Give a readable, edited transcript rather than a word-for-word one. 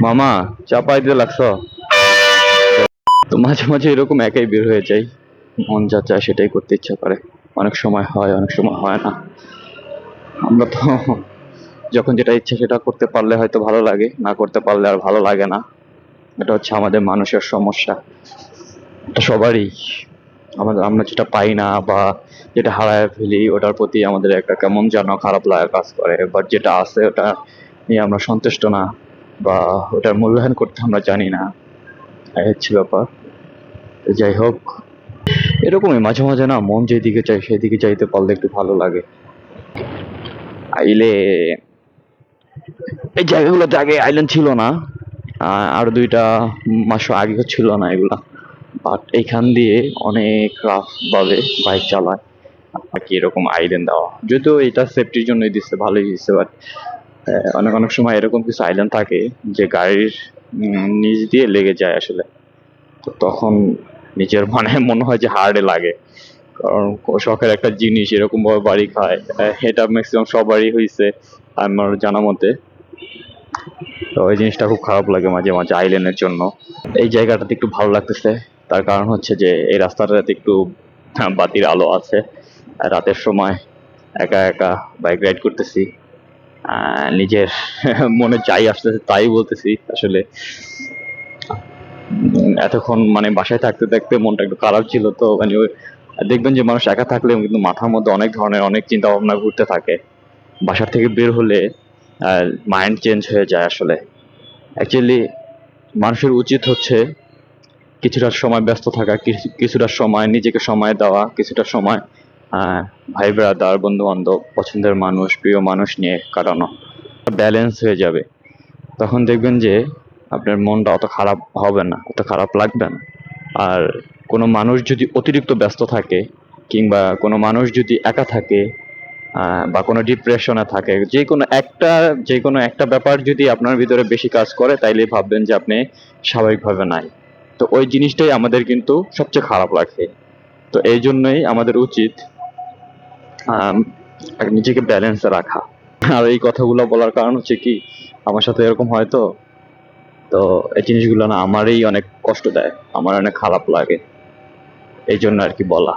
মামা চাপাই দিয়ে লাগছো। তো মাঝে মাঝে এরকম একাই বের হয়ে যাই, মন যা চায় সেটাই করতে ইচ্ছা করে। অনেক সময় হয়, অনেক সময় হয় না। আমরা তো যখন যেটা ইচ্ছা সেটা করতে পারলে হয়তো ভালো লাগে, না করতে পারলে আর ভালো লাগে না। এটা হচ্ছে আমাদের মানুষের সমস্যা। এটা সবারই। আমরা যেটা পাই না বা যেটা হারায় ফেলি ওটার প্রতি আমাদের একটা কেমন যেন খারাপ লাগা কাজ করে, বাট যেটা আছে ওটা নিয়ে আমরা সন্তুষ্ট না, বা ওটার মূল্যায়ন করতে আমরা জানি না। এই হচ্ছে ব্যাপার। তো যাই হোক, এরকমই মাঝে মাঝে না মন যেদিকে চাই সেদিকে যাইতে পারলে একটু ভালো লাগে। আইলে এই জায়গাগুলোতে আগে আইল্যান্ড ছিল না, আরো 2টা মাস আগেও ছিল না এগুলা। বাট এইখান দিয়ে অনেক রাফ ভাবে বাইক চালায় আর কি, এরকম আইল্যান্ড দেওয়া, যদিও এটা সেফটির জন্যই দিচ্ছে, ভালোই দিচ্ছে। বাট অনেক অনেক সময় এরকম কিছু আইল্যান্ড থাকে যে গাড়ির নিচ দিয়ে লেগে যায় আসলে। তো তখন নিজের মানে মনে হয় যে হার্ডে লাগে, কারণ শখের একটা জিনিস এরকম ভাবে বাড়ি খায়। এটা ম্যাক্সিমাম সবারই হয়েছে আমার জানা মতে। তো ওই জিনিসটা খুব খারাপ লাগে মাঝে মাঝে আইল্যান্ডের জন্য। এই জায়গাটাতে একটু ভালো লাগতেছে, তার কারণ হচ্ছে যে এই রাস্তাটাতে একটু বাতির আলো আছে। আর রাতের সময় একা একা বাইক রাইড করতেছি, নিজের মনে যাই আসতেছে তাই বলতেছি আসলে। এতক্ষণ মানে বাসায় থাকতে থাকতে মনটা একটু খারাপ ছিল, তো মানে দেখবেন যে মানুষ একা থাকলে কিন্তু মাথার মধ্যে অনেক ধরনের অনেক চিন্তা ভাবনা ঘুরতে থাকে। বাসার থেকে বের হলে মাইন্ড চেঞ্জ হয়ে যায় আসলে। অ্যাকচুয়ালি মানুষের উচিত হচ্ছে কিছুটা সময় ব্যস্ত থাকা, কিছুটা সময় নিজেকে সময় দেওয়া, কিছুটা সময় ভাই ব্রাদার বন্ধু বান্ধব পছন্দের মানুষ প্রিয় মানুষ নিয়ে কাটানো। ব্যালেন্স হয়ে যাবে, তখন দেখবেন যে আপনার মনটা অত খারাপ হবে না, অত খারাপ লাগবে না। আর কোনো মানুষ যদি অতিরিক্ত ব্যস্ত থাকে, কিংবা কোনো মানুষ যদি একা থাকে, বা কোনো ডিপ্রেশনে থাকে, যে কোনো একটা ব্যাপার যদি আপনার ভিতরে বেশি কাজ করে, তাইলে ভাববেন যে আপনি স্বাভাবিকভাবে নাই। তো ওই জিনিসটাই আমাদের কিন্তু সবচেয়ে খারাপ লাগে। তো এই জন্যই আমাদের উচিত আম, নিজেকে ব্যালেন্সে রাখা। আর এই কথাগুলো বলার কারণ হচ্ছে কি, আমার সাথে এরকম হয় তো। তো এই জিনিসগুলো না আমারই অনেক কষ্ট দেয়, আমার অনেক খারাপ লাগে, এই জন্য আর কি বলা।